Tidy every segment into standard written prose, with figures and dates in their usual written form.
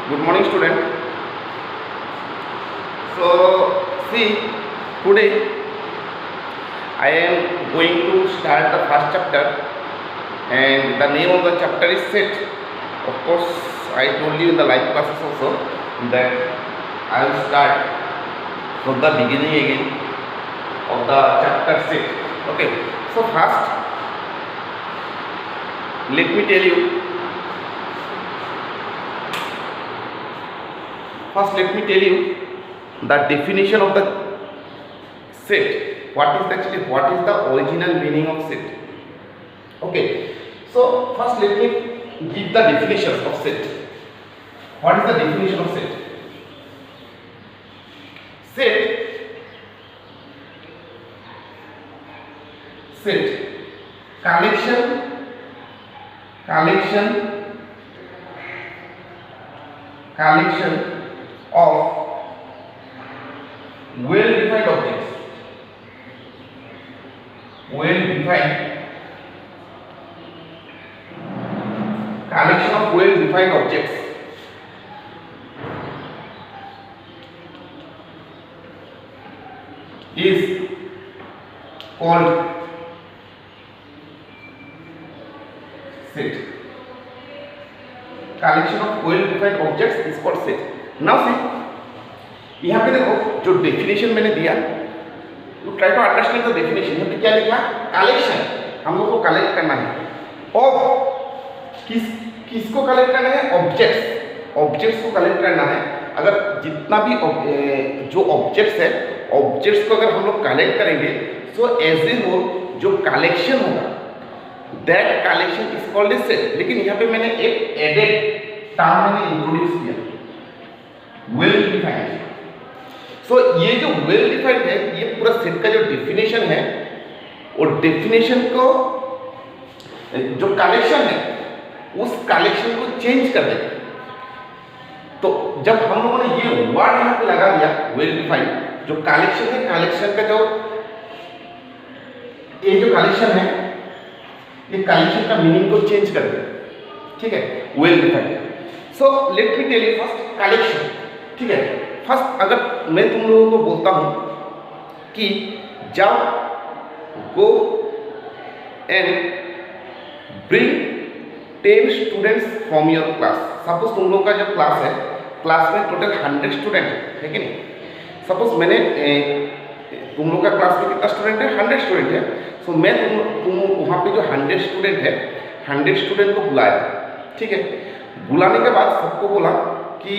Good morning, student. So, see, today I am going to start the first chapter, and the name of the chapter is set. Of course, I told you in the live classes also that I will start from the beginning again of the chapter set. Okay. So first, let me tell you. First, let me tell you the definition of the set. What is the original meaning of set? Okay. So first, let me give the definitions of set. What is the definition of set? Set collection of well-defined objects. Collection of well-defined objects is called set. Collection of well-defined objects is called set. Now see, यहाँ पे देखो जो definition मैंने दिया, you try to understand the definition. यहाँ पे क्या लिखा? कलेक्शन. हम लोग को कलेक्ट करना है ऑफ किसको कलेक्ट करना है? ऑब्जेक्ट्स को कलेक्ट करना है. अगर जितना भी जो ऑब्जेक्ट्स है, ऑब्जेक्ट्स को अगर हम लोग कलेक्ट करेंगे, सो एज ए होल जो कलेक्शन होगा, that collection is called a set. लेकिन यहाँ पे मैंने एक एडेड टर्म मैंने इंट्रोड्यूस किया, वेल डिफाइंड. सो ये जो वेल डिफाइंड है, ये पूरा सेट का जो डेफिनेशन है, और डेफिनेशन को जो कलेक्शन है उस कलेक्शन को चेंज कर देगा. तो जब हम लोगों ने ये वर्ड यहाँ पे लगा दिया वेल डिफाइंड, जो कलेक्शन है, कलेक्शन का जो ये जो कलेक्शन है, ये कलेक्शन का मीनिंग को चेंज कर देगा. ठीक है, well defined. So let me tell you first collection. ठीक है, फर्स्ट अगर मैं तुम लोगों को बोलता हूं कि जाओ, go and bring 10 students from your class. Suppose तुम लोगों का जो क्लास है, क्लास में टोटल 100 स्टूडेंट है कि नहीं. सपोज मैंने तुम लोग का क्लास में कितना स्टूडेंट है? 100 स्टूडेंट है. सो मैं तुम वहाँ पे जो 100 स्टूडेंट है, 100 स्टूडेंट को बुलाया. ठीक है, बुलाने के बाद सबको बोला कि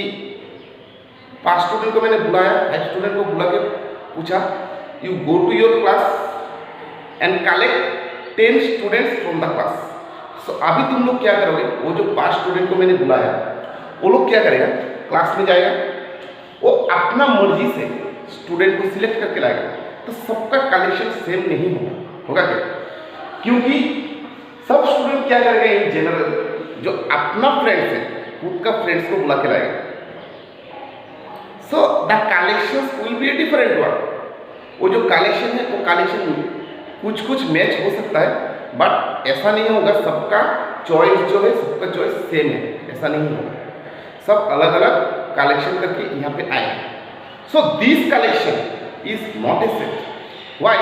5 स्टूडेंट को मैंने बुलाया, 5 स्टूडेंट को बुला के पूछा, you go to your class and collect 10 students from the class. So अभी तुम लोग क्या करोगे? वो जो 5 स्टूडेंट को मैंने बुलाया, वो लोग क्या करेगा? क्लास में जाएगा, वो अपना मर्जी से स्टूडेंट को सिलेक्ट करके लाएगा. तो सबका कलेक्शन सेम नहीं होगा क्या? क्योंकि सब स्टूडेंट क्या करेगा? इन जनरल जो अपना फ्रेंड्स है, खुद का फ्रेंड्स को बुला के लाएगा. So the collection will be a different one. वो जो कलेक्शन है, वो कलेक्शन कुछ मैच हो सकता है, बट ऐसा नहीं होगा सबका चॉइस जो है, सबका चॉइस सेम है, ऐसा नहीं होगा. सब अलग अलग कलेक्शन करके यहाँ पे आए. So this collection is not a set. Why?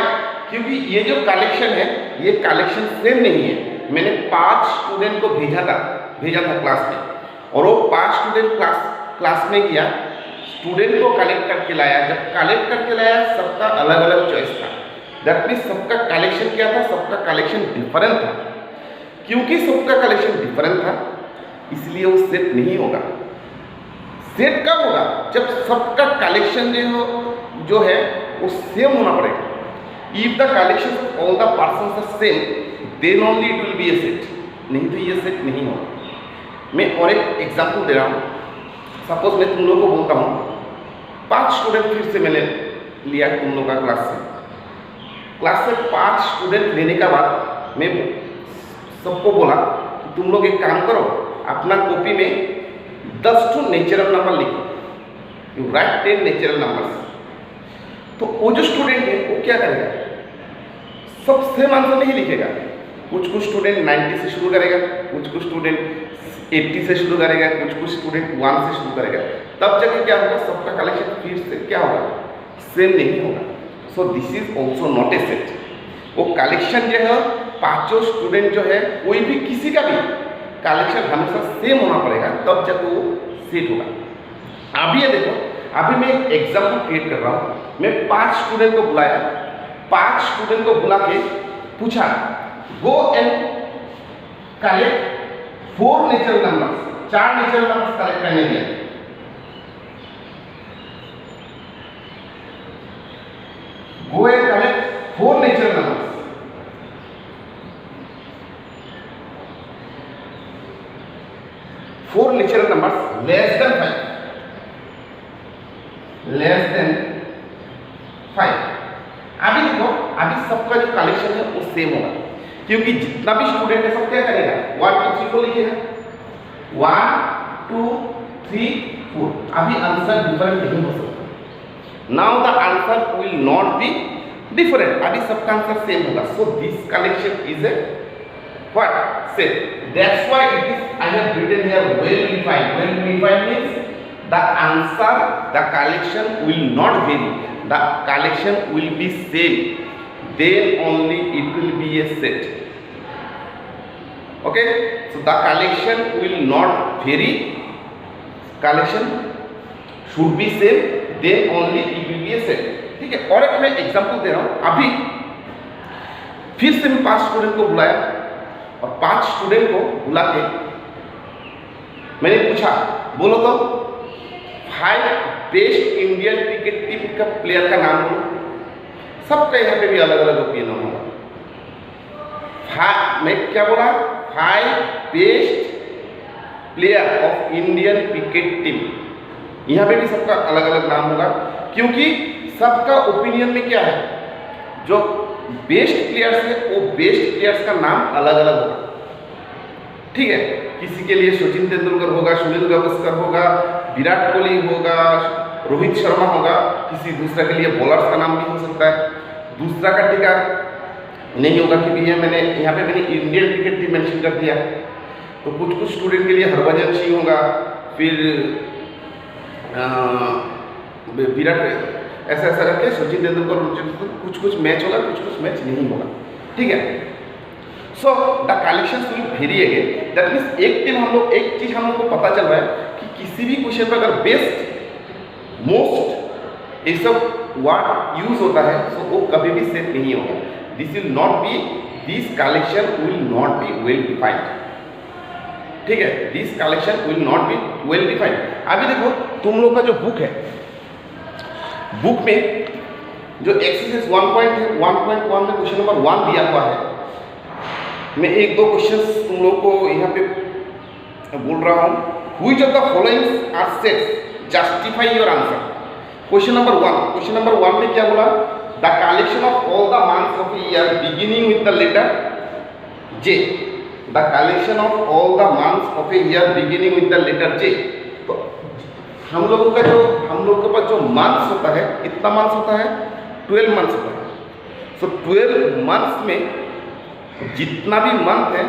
क्योंकि ये जो कलेक्शन है, ये कलेक्शन सेम नहीं है. मैंने 5 स्टूडेंट को भेजा था क्लास में, और वो 5 स्टूडेंट क्लास में गया, स्टूडेंट को कलेक्ट करके लाया. जब कलेक्ट करके लाया, सबका अलग अलग चॉइस था. दैट मीन्स सबका कलेक्शन क्या था? सबका कलेक्शन डिफरेंट था. क्योंकि सबका कलेक्शन डिफरेंट था, इसलिए वो सेट नहीं होगा. सेट कब होगा? जब सबका कलेक्शन जो है वो सेम होना पड़ेगा. If the collection of all the persons are same, then only it will be a set. नहीं तो ये सेट नहीं होगा. मैं और एक एग्जांपल दे रहा हूँ. सपोज मैं तुम लोगों को बोलता हूँ, 5 स्टूडेंट फिर से मैंने लिया तुम लोग का क्लास से 5 स्टूडेंट लेने का बाद मैं सबको बोला कि तुम लोग एक काम करो, अपना कॉपी में 10 टू नेचुरल नंबर लिखो. You right 10 natural numbers. तो वो जो स्टूडेंट है वो क्या करेगा? सब सेम आंसर नहीं लिखेगा, कुछ कुछ स्टूडेंट 90 से शुरू करेगा, कुछ कुछ स्टूडेंट 80 से शुरू करेगा, कुछ स्टूडेंट 1 से शुरू करेगा, तब जाके क्या होगा, सबका कलेक्शन फिर से क्या होगा, सेम नहीं होगा। So this is also not a set. वो कलेक्शन जो है पांचों स्टूडेंट जो है कोई भी किसी का भी कलेक्शन हमेशा सेम होना पड़ेगा, तब जाके वो सेट होगा। अभी ये देखो, अभी मैं एक एग्जाम्पल क्रिएट कर रहा हूँ। मैं 5 स्टूडेंट को बुलाया, 5 स्टूडेंट को बुला के पूछा go and collect 4 natural numbers, 4 natural numbers collect करने दिया। Go and collect 4 natural numbers. 4 natural numbers less than 5, less than 5। अभी देखो, अभी सबका जो कलेक्शन है वो सेम होगा, क्योंकि जितना भी स्टूडेंट है सब क्या करेगा, 1 2 3 4 लिखेगा, 1 2 3 4। अभी आंसर डिफरेंट नहीं हो सकता। Now the answer will not be different, अभी सबका आंसर सेम होगा। So this collection is a what set, that's why it is I have written here well defined. Well defined means the answer, the collection will not vary, the collection will be same, then only it will be a set. Okay, so the collection will not vary, collection should be same, then only it will be a set. ठीक है, और एक मैं example दे रहा हूं। अभी फिर से मैं 5 स्टूडेंट को बुलाया और 5 स्टूडेंट को बुला के मैंने पूछा, बोलो तो 5 बेस्ट इंडियन क्रिकेट टीम का प्लेयर का नाम बोलो। सबका यहाँ पे भी अलग अलग ओपिनियन होगा। मैं क्या बोला, 5 best player of Indian cricket team. यहाँ पे भी सबका अलग अलग नाम होगा, क्योंकि सबका ओपिनियन में क्या है, जो बेस्ट प्लेयर्स है वो बेस्ट प्लेयर्स का नाम अलग अलग होगा। ठीक है, किसी के लिए सचिन तेंदुलकर होगा, सुनील गावस्कर होगा, विराट कोहली होगा, रोहित शर्मा होगा, किसी दूसरा के लिए बॉलर्स का नाम भी हो सकता है, दूसरा का टीका नहीं होगा, क्योंकि ये मैंने यहाँ पे मैंने इंडियन क्रिकेट टीम मेंशन कर दिया। तो कुछ कुछ स्टूडेंट के लिए हरभजन सिंह होगा, फिर विराट, ऐसा ऐसा करके सचिन तेंदुलकर, कुछ कुछ मैच होगा, कुछ कुछ मैच नहीं होगा। ठीक है, so the collections will very again. That means एक टीम हम लोग, एक चीज हम लोग को पता चल रहा है कि किसी भी क्वेश्चन पर अगर बेस्ट मोस्ट ये सब वर्ड यूज होता है तो वो कभी भी सेट नहीं होगा। This will not B, this collection will not be well defined. ठीक है, this collection will not be well defined. अभी देखो, तुम लोग का जो बुक है, बुक में जो एक्सरसाइज 1.1 में क्वेश्चन नंबर 1 दिया हुआ है, मैं 1-2 क्वेश्चंस तुम लोग को यहाँ पे बोल रहा हूँ। Which of the following are sets, justify your answer. Question number 1 में क्या बोला, the collection of all the months of year beginning with the letter J, the collection of all the months of a year beginning with the letter J. तो हम लोगों का जो, हम लोग के पास जो मंथ्स होता है, कितना मंथ्स होता है, 12 मंथ्स होता है। सो 12 मंथ्स में जितना भी मंथ है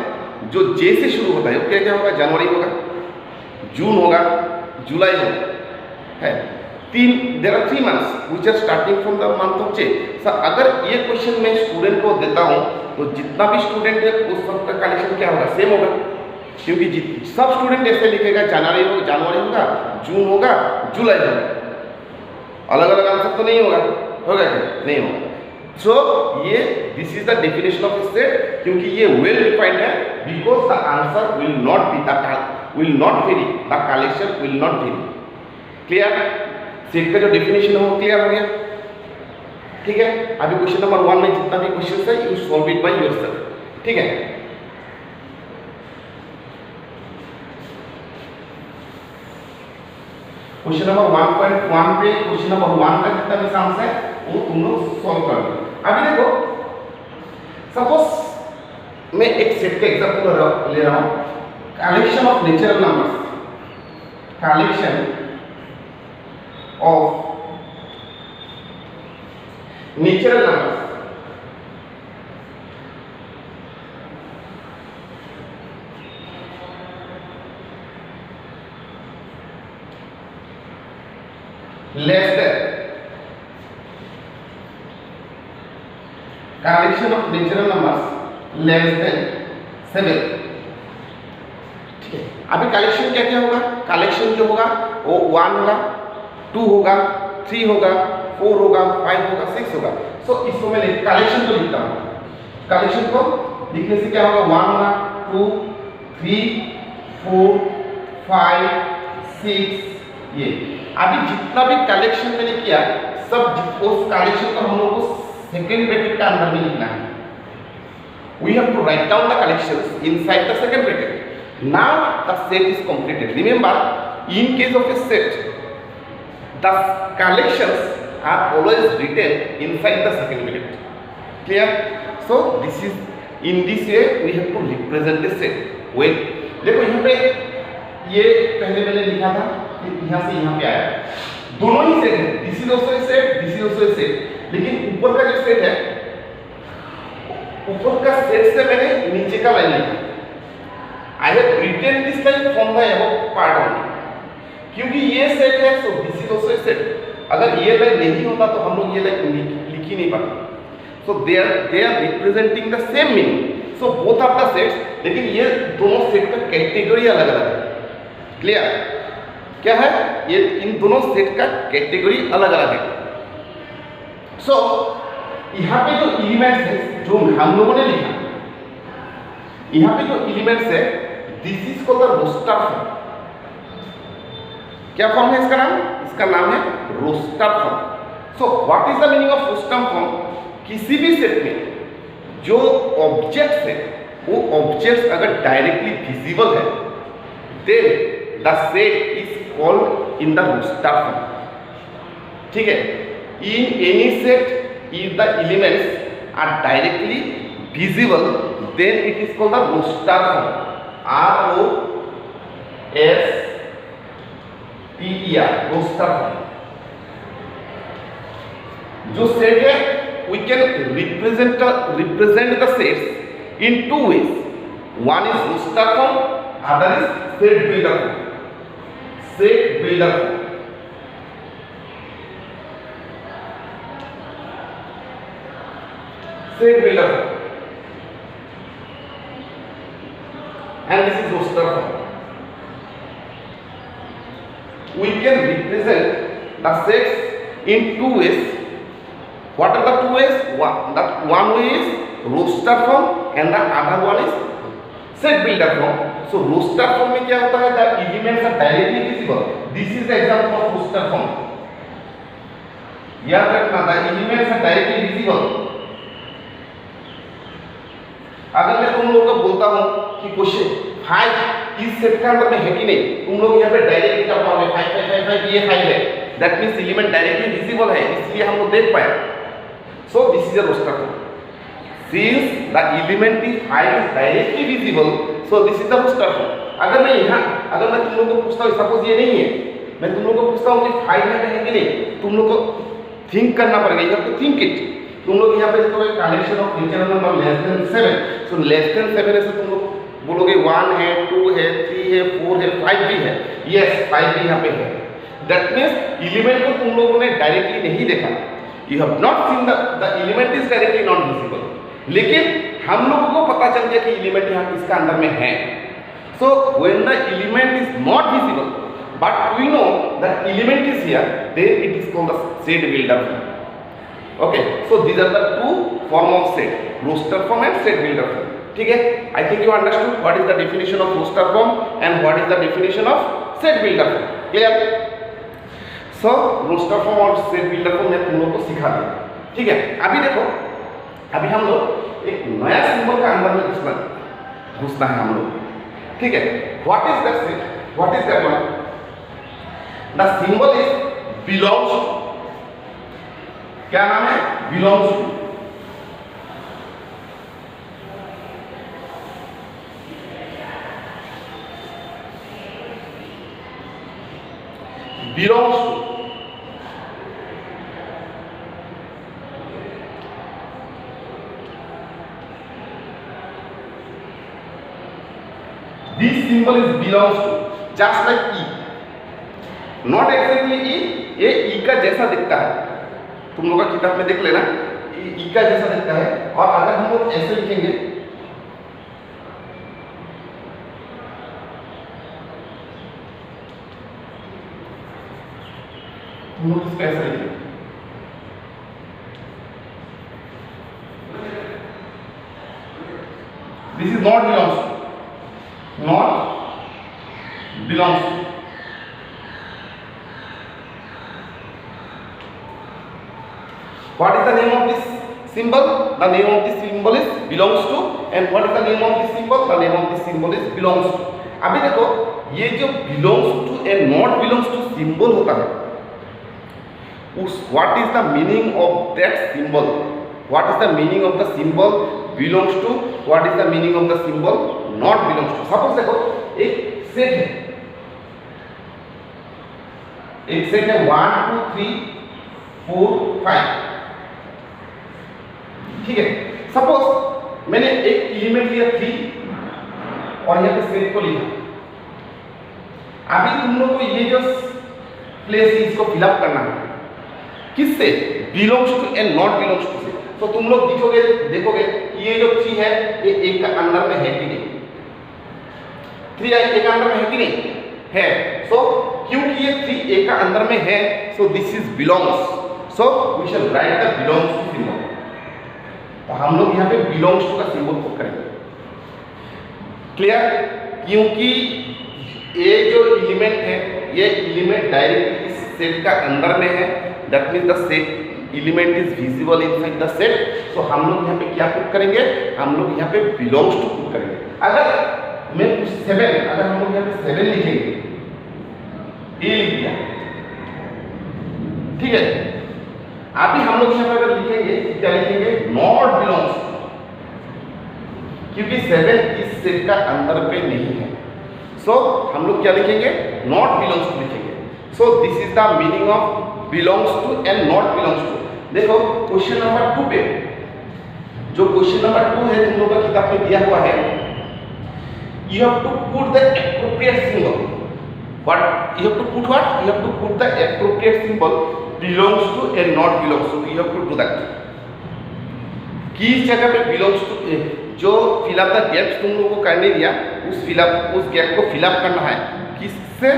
जो जे से शुरू होता है, वो क्या क्या होगा, जनवरी होगा, जून होगा, जुलाई होगा, है 3, there are 3 months which are starting from the month of J. Sir अगर ये क्वेश्चन मैं स्टूडेंट को देता हूँ तो जितना भी स्टूडेंट है उस सब का कलेक्शन क्या होगा, सेम होगा, क्योंकि सब स्टूडेंट ऐसे लिखेगा, जनवरी होगा, जून होगा, जुलाई होगा। अलग अलग आंसर तो नहीं होगा क्या, नहीं होगा। सो ये this is the definition of set, क्योंकि ये वेल डिफाइंड है, because the answer will not B, will not very, the collection will not very. Clear, set का जो डेफिनेशन है वो क्लियर हो गया। ठीक है, अभी क्वेश्चन नंबर 1 में जितना भी क्वेश्चन है you solve it by yourself. ठीक है, क्वेश्चन नंबर 1.1 पे क्वेश्चन नंबर 1 का जितना भी आंसर है वो तुम लोग सॉल्व कर दो। अभी देखो, सपोज मैं एक सेट का एग्जांपल ले रहा हूं, collection of natural numbers, collection of natural numbers less than collection of natural numbers less than 7। ठीक है, अभी कलेक्शन क्या क्या होगा? कलेक्शन जो होगा वो 1 होगा, 2 होगा, 3 होगा, 4 होगा, 5 होगा, 6 होगा। सो इसको मैं कलेक्शन को लिखता हूँ। कलेक्शन को लिखने से क्या होगा? 1 होगा, 2, 3, 4, 5, 6 ये। अभी जितना भी कलेक्शन मैंने किया सब उस कलेक्शन को हम लोग को सेकेंड ब्रैकेट का अंदर में लिखना है। We have to write down the collections inside the second bracket. Now the set is completed. Remember, in case of a set, the collections are always written inside the second bracket. Clear? So this is in this way we have to represent the set. When देखो यहाँ पे ये पहले मैंने लिखा था, यहाँ से यहाँ पे आया, दोनों ही सेट है। This is also a set, this is also a set. लेकिन ऊपर का जो सेट है, ऊपर का सेट से मैंने नीचे का लाइन लिखा। I have written this line from the above part only, क्योंकि ये सेट है so this is also a set. अगर ये लाइन नहीं होता तो हम लोग ये लाइन लिख ही नहीं पाते। So they are representing the same meaning. So both are the sets, लेकिन ये दोनों सेट का कैटेगरी अलग अलग है। क्लियर? क्या है? ये इन दोनों सेट का कैटेगरी अलग अलग है। सो यहाँ पे जो एलिमेंट्स है जो हम लोगों ने लिखा, यहाँ पे जो एलिमेंट्स है this is called the roster form. क्या फॉर्म है इसका नाम? इसका नाम है roster form. So what is the meaning of roster form? किसी भी सेट में जो ऑब्जेक्ट्स है वो ऑब्जेक्ट्स अगर डायरेक्टली विजिबल है then the set is called in the roster form. ठीक है? In any set if the elements are directly visible then it is called the roster form. R-O-S-T-E-R roster form. जो set है we can represent the sets in two ways. One is roster form, other is set builder form. Set builder form. Set builder form, and this is roster form. We can represent the sets in two ways. What are the two ways? One way is roster form and the other one is set builder form. So roster form में क्या होता है? The elements are directly visible. This is the example of roster form. याद रखना, the elements are directly visible. अगर मैं तुम लोगों को बोलता हूं कि क्वेश्चन 5 इस सेट के अंदर में है कि नहीं, तुम लोग यहाँ पे डायरेक्टली क्या पाओगे? 5 5 5 5 ये 5 है। That means element directly visible है, इसलिए हम लोग देख पाए। So this is a roster form. Since the element is 5 is directly visible, so this is the roster form. अगर मैं तुम लोगों को पूछता हूँ, सपोज ये नहीं है, मैं तुम लोगों को पूछता हूँ कि 5 है कि नहीं, तुम लोग को थिंक करना पड़ेगा। You have to think it. तुम लोग यहाँ पे देखोगे collection of natural number less than 7। So less than 7 है, तुम लोग बोलोगे 1 है, 2 है, 3 है, 4 है, 5 भी है। यस, 5 भी यहाँ पे है। दैट मीन्स एलिमेंट को तुम लोगों ने डायरेक्टली नहीं देखा। You have not seen the element is directly not visible, लेकिन हम लोगों को पता चल गया कि एलिमेंट यहाँ किसका अंदर में है। So when the element is not visible but we know that element is here, then it is called the set builder form. Okay, so these are the two form of set, roster form and set builder form. ठीक है? I think you understood what is the definition of roster form and what is the definition of set builder form. Clear? So roster form और set builder form मैं तुम लोग को सिखा दिया। ठीक है? अभी देखो, अभी हम लोग एक नया सिंबल का अंदर में घुसना है हम लोग। ठीक है? What is that set? What is that one? The symbol is belongs to. क्या नाम है? Belongs to. Belongs to. This symbol is belongs to, just like E. Not exactly E, ये ई का जैसा दिखता है, तुम लोग का किताब में देख लेना, ई का जैसा दिखता है। और अगर हम लोग ऐसे लिखेंगे, हम लोग इसको ऐसे लिखेंगे, this is not belongs to, not belongs to. What is the name of this symbol? The name of this symbol is belongs to. And what is the name of this symbol? The name of this symbol is belongs to. अभी देखो ये जो belongs to and not belongs to symbol होता है, उस what is the meaning of that symbol? What is the meaning of the symbol belongs to? What is the meaning of the symbol not belongs to? Suppose देखो एक set है, एक set है 1 2 3 4 5, ठीक है। सपोज मैंने एक एलिमेंट लिया 3 और यहाँ पे सेट को लिखा। अभी तुम लोग को ये जो प्लेस है इसको फिलअप करना है, किससे? Belongs to and not belongs to से। तो तुम लोग दिखोगे, देखोगे ये जो 3 है ये एक का अंदर में है कि नहीं, 3 एक का अंदर में है कि नहीं है। सो क्योंकि ये 3 एक का अंदर में है, so this is belongs, so we shall write the belongs to symbol. तो हम लोग यहाँ पे बिलोंग्स टू का सिंबल पुट करेंगे, क्लियर? क्योंकि ये जो एलिमेंट है ये एलिमेंट डायरेक्टली इस सेट का अंदर में है, that means the set element is visible inside the set. So हम लोग यहाँ पे क्या पुट करेंगे? हम लोग यहाँ पे बिलोंग्स टू पुट करेंगे। अगर मैं 7, अगर हम लोग यहाँ पे 7 लिखेंगे, ए लिख दिया, ठीक है। अभी हम लोग यहाँ पे अगर लिखेंगे, क्या लिखेंगे? नॉट बिलोंग्स, क्योंकि 7 इस सेट का अंदर पे नहीं है। सो हम लोग क्या लिखेंगे? नॉट बिलोंग्स टू लिखेंगे। So this is the meaning of belongs to and not belongs to. देखो क्वेश्चन नंबर 2 पे, जो क्वेश्चन नंबर 2 है तुम लोग का किताब में दिया हुआ है, you have to put the appropriate symbol. What you have to put? What you have to put the appropriate symbol belongs to and not belongs to. You have to do that. किस जगह पे belongs to, जो fill up the gaps तुम लोगों को करने दिया, उस गैप को फिलअप करना है किससे?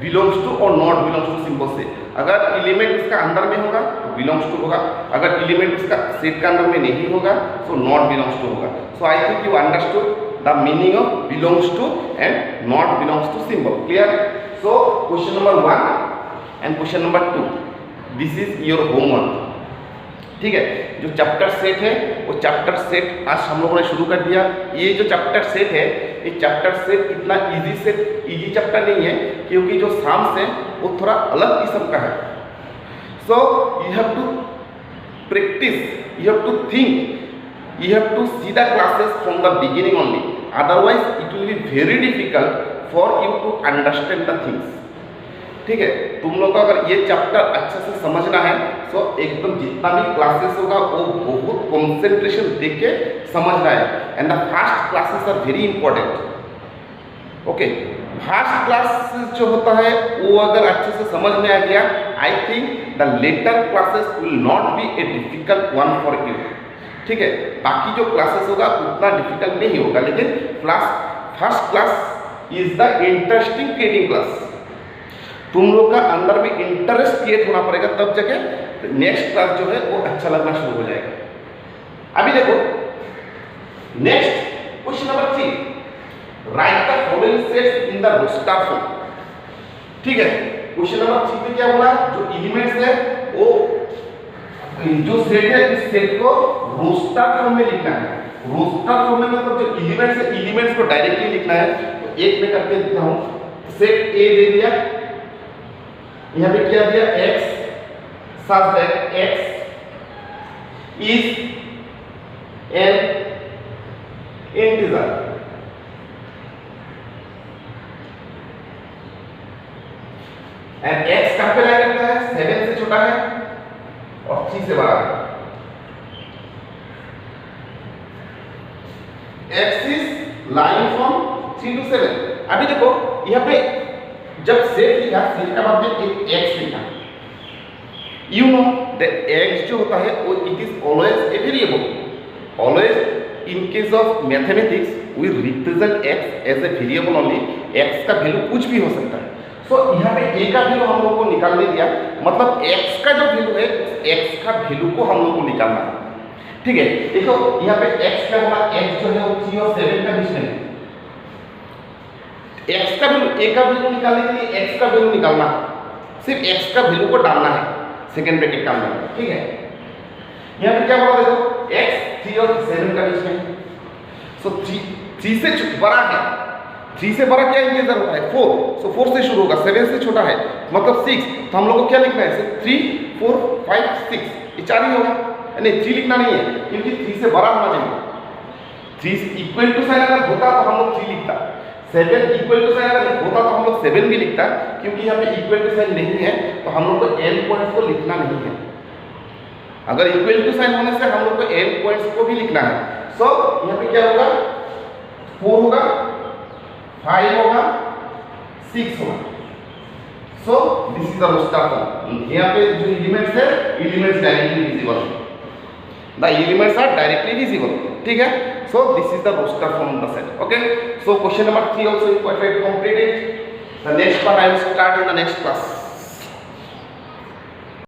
belongs to और not belongs to सिंबल से। अगर एलिमेंट इसका अंदर में होगा तो belongs to होगा, अगर एलिमेंट इसका सेट का अंदर में नहीं होगा तो not belongs to होगा। So I think you understood the meaning of belongs to and not belongs to symbol. Clear? So question number 1 and question number 2, this is your homework, ठीक है। जो चैप्टर सेट है वो chapter set आज हम लोगों ने शुरू कर दिया। ये जो चैप्टर सेट है, ये चैप्टर सेट इतना इजी चैप्टर नहीं है, क्योंकि जो साम्स है वो थोड़ा अलग किस्म का है। So you have to practice, you have to think, you have to see the classes from the beginning only, otherwise it will be very difficult for you to understand the things, ठीक है। तुम लोग को अगर ये chapter अच्छे से समझना है तो एकदम जितना भी क्लासेस होगा वो बहुत कंसंट्रेशन देके के समझना है। And the first classes are very important, okay. First classes जो होता है वो अगर अच्छे से समझ में आ गया, I think the later classes will not be a difficult one for you, ठीक है। बाकी जो क्लासेस होगा उतना डिफिकल्ट नहीं होगा, लेकिन first class is the interesting creating class. तुम लोग का अंदर में इंटरेस्ट क्रिएट होना पड़ेगा, तब जाके नेक्स्ट क्लास जो है वो अच्छा लगना शुरू हो जाएगा। अभी देखो next question number 3, write the following sets in the roster form, ठीक है। क्वेश्चन नंबर 3 पे क्या बोला? जो एलिमेंट्स है वो जो सेट है इस सेट को रोस्टर फॉर्म में लिखना है। रोस्टर फॉर्म में मतलब जो एलिमेंट्स है एलिमेंट्स को डायरेक्टली लिखना है। तो एक में करके लिखता हूं, सेट ए दे दिया, यहाँ पे क्या दिया? x, such that x is an integer, and x कहाँ पे लाई करता है? 7 से छोटा है और 3 से बड़ा है। x is lying from 3 to 7। अभी देखो यहाँ पे जब सेट लिखा, सेट का बाद में एक एक्स लिखा, यू नो द एक्स जो होता है वो it is always a variable, always in case of mathematics we represent X as a variable only, X का वैल्यू कुछ भी हो सकता है। सो यहाँ पे ए का वैल्यू हम लोग को निकालने दिया, मतलब एक्स का जो वैल्यू है एक्स का वैल्यू को हम लोग को निकालना है, ठीक है। देखो यहाँ पे एक्स क्या होगा, एक्स जो है वो 3 और 7 का बीच में है, एक्स का वैल्यू, ए का वैल्यू निकालने के लिए एक्स का वैल्यू निकालना है, सिर्फ एक्स का वैल्यू को डालना है सेकंड ब्रैकेट का अंदर, ठीक है। यहाँ पे क्या बोला देखो, एक्स 3 और 7 का बीच में है, सो 3 से बड़ा है, 3 से बड़ा क्या इंटीजर होता है 4, सो 4 से शुरू होगा, 7 से छोटा है मतलब 6, तो हम लोग को क्या लिखना है 3 4 5 6, ये 4 ही होगा, नहीं 3 लिखना नहीं है क्योंकि 3 से बड़ा होना चाहिए, 3 इक्वल टू साइन अगर होता तो हम लोग 3 लिखता, 7 इक्वल टू साइन अगर होता तो हम लोग 7 भी लिखता, क्योंकि यहाँ पे इक्वल टू साइन नहीं है तो हम लोग को n पॉइंट्स को लिखना नहीं है, अगर इक्वल टू साइन होने से हम लोग को n पॉइंट्स को भी लिखना है। सो यहाँ पे क्या होगा 4 होगा, 5 होगा, 6 होगा, so this is the roster form. यहाँ पे जो एलिमेंट्स है, elements directly visible, the elements are directly visible, ठीक है। So this is the roster form of the set, okay. So question number 3 also you quite completed. The next part I will start in the next class.